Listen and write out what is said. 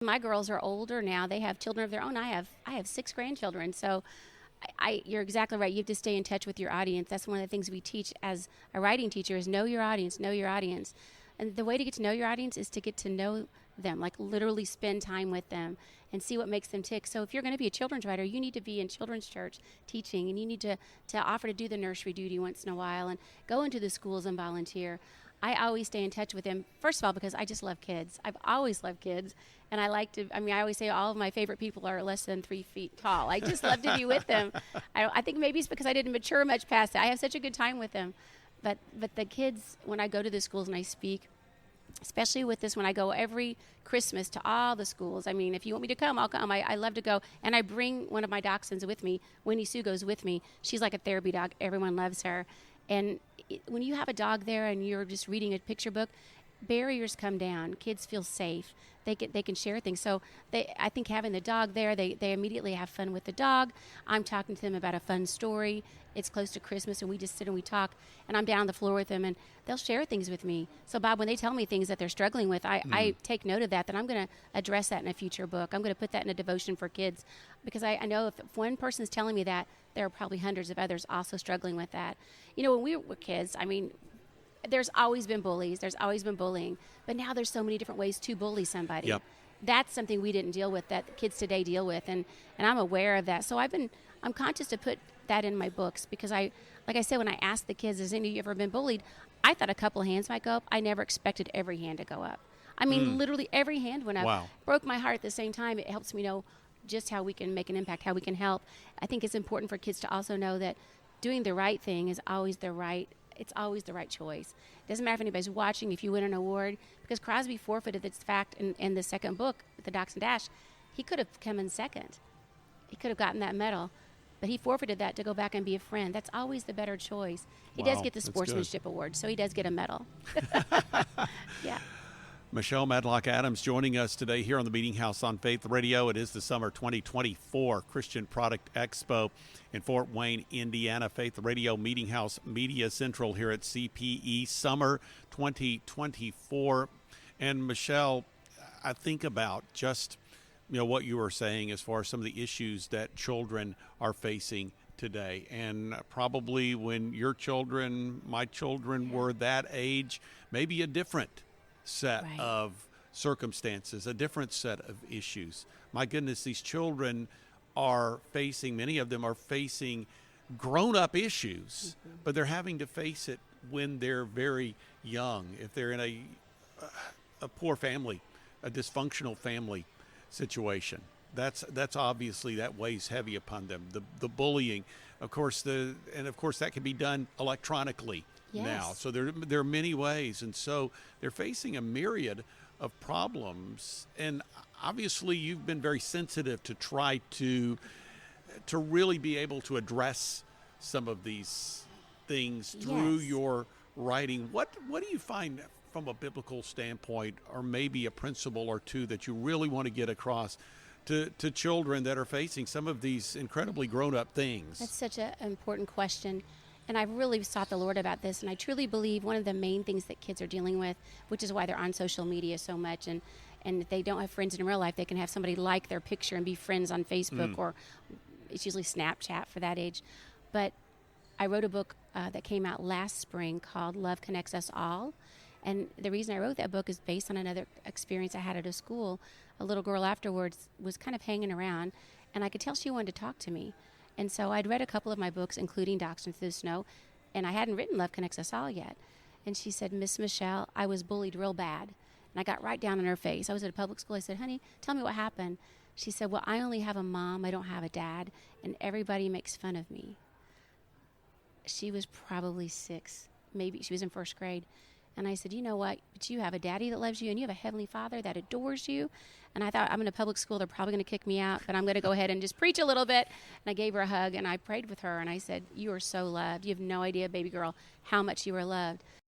My girls are older now. They have children of their own. I have 6 grandchildren. So you're exactly right. You have to stay in touch with your audience. That's one of the things we teach as a writing teacher is know your audience, know your audience. And the way to get to know your audience is to get to know them, like literally spend time with them and see what makes them tick. So if you're going to be a children's writer, you need to be in children's church teaching, and you need to offer to do the nursery duty once in a while and go into the schools and volunteer. I always stay in touch with them, first of all, because I just love kids. I've always loved kids. And I always say all of my favorite people are less than 3 feet tall. I just love to be with them. I think maybe it's because I didn't mature much past that. I have such a good time with them. But the kids, when I go to the schools and I speak, especially with this, when I go every Christmas to all the schools. I mean, if you want me to come, I'll come. I love to go. And I bring one of my dachshunds with me. Winnie Sue goes with me. She's like a therapy dog. Everyone loves her. And when you have a dog there and you're just reading a picture book, barriers come down. Kids feel safe. They can share things. So I think having the dog there, they immediately have fun with the dog. I'm talking to them about a fun story. It's close to Christmas, and we just sit and we talk. And I'm down on the floor with them, and they'll share things with me. So, Bob, when they tell me things that they're struggling with, I take note of that, then I'm going to address that in a future book. I'm going to put that in a devotion for kids, because I know if one person's telling me that, there are probably hundreds of others also struggling with that. You know, when we were kids, I mean, there's always been bullies. There's always been bullying. But now there's so many different ways to bully somebody. Yep. That's something we didn't deal with that kids today deal with. And I'm aware of that. So I'm conscious to put that in my books, because like I said, when I asked the kids, has any of you ever been bullied? I thought a couple of hands might go up. I never expected every hand to go up. I mean, literally every hand went up. Wow. Broke my heart at the same time. It helps me know just how we can make an impact, how we can help. I think it's important for kids to also know that doing the right thing is always it's always the right choice. It doesn't matter if anybody's watching, if you win an award, because Crosby forfeited this fact in the second book, the Dachshund Dash. He could have come in second. He could have gotten that medal, but he forfeited that to go back and be a friend. That's always the better choice. He does get the Sportsmanship Award, so he does get a medal. Yeah. Michelle Medlock Adams joining us today here on the Meeting House on Faith Radio. It is the Summer 2024 Christian Product Expo in Fort Wayne, Indiana. Faith Radio Meeting House Media Central here at CPE Summer 2024. And Michelle, I think about just what you were saying as far as some of the issues that children are facing today. And probably when your children, my children were that age, maybe a different set of circumstances, a different set of issues. My goodness, these children are facing, many of them are facing grown-up issues, but they're having to face it when they're very young. If they're in a poor family, a dysfunctional family situation, that's obviously, that weighs heavy upon them. The bullying, of course, that can be done electronically. Yes. Now. So there are many ways. And so they're facing a myriad of problems. And obviously you've been very sensitive to try to really be able to address some of these things through your writing. What do you find from a biblical standpoint, or maybe a principle or two, that you really want to get across to children that are facing some of these incredibly grown-up things? That's such an important question. And I've really sought the Lord about this, and I truly believe one of the main things that kids are dealing with, which is why they're on social media so much, and if they don't have friends in real life, they can have somebody like their picture and be friends on Facebook, or it's usually Snapchat for that age. But I wrote a book that came out last spring called Love Connects Us All, and the reason I wrote that book is based on another experience I had at a school. A little girl afterwards was kind of hanging around, and I could tell she wanted to talk to me. And so I'd read a couple of my books, including Dachshund Through the Snow, and I hadn't written Love Connects Us All yet. And she said, Miss Michelle, I was bullied real bad. And I got right down in her face. I was at a public school. I said, honey, tell me what happened. She said, well, I only have a mom. I don't have a dad. And everybody makes fun of me. She was probably 6. Maybe she was in first grade. And I said, you know what? But you have a daddy that loves you, and you have a heavenly Father that adores you. And I thought, I'm in a public school. They're probably going to kick me out, but I'm going to go ahead and just preach a little bit. And I gave her a hug, and I prayed with her, and I said, you are so loved. You have no idea, baby girl, how much you are loved.